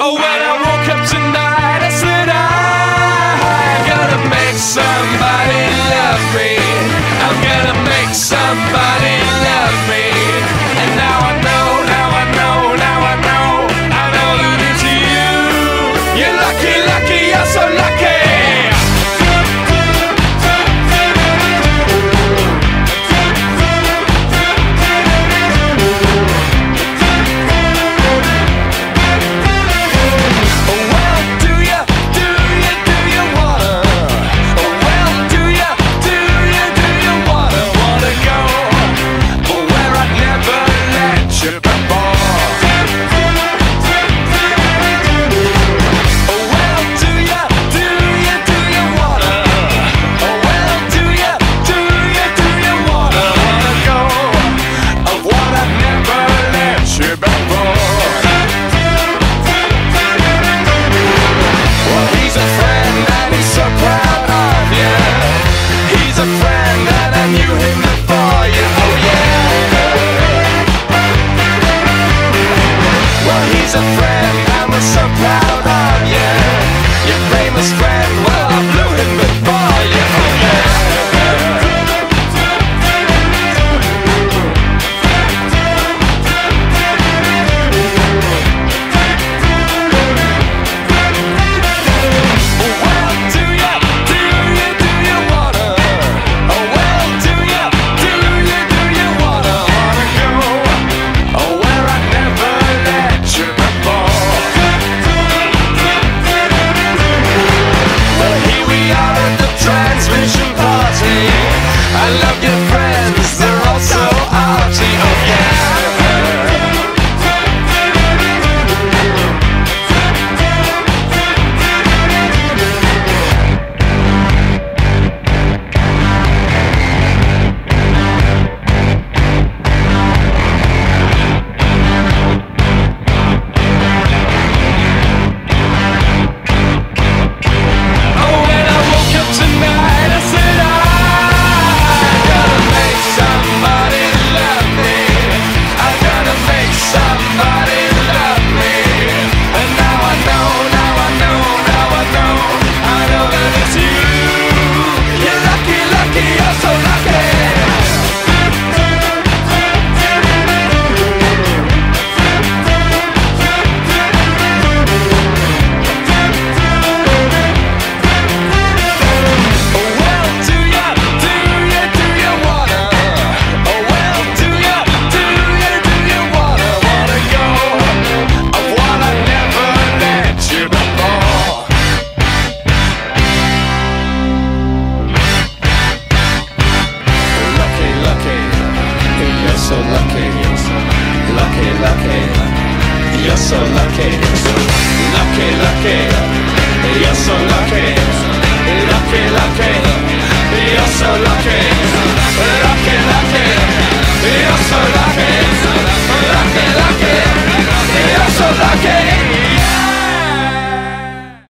Oh, when I woke up tonight, I said I'm gonna make somebody love me. I'm gonna make somebody love me. And now I know, now I know, now I know, I know that it's you. You're lucky, lucky, you're so lucky. He's a friend and we're so proud of you. Your famous friend, well I blew him before you. Oh yeah. Well, do you wanna? Oh well, do you wanna go? Oh, where I never let you before. Well, here we are at the transmission party. I love your friends, they're all so arty. Oh yeah. So lucky, lucky, lucky, you're so lucky, lucky, lucky, you're so lucky, lucky, lucky, you're so lucky.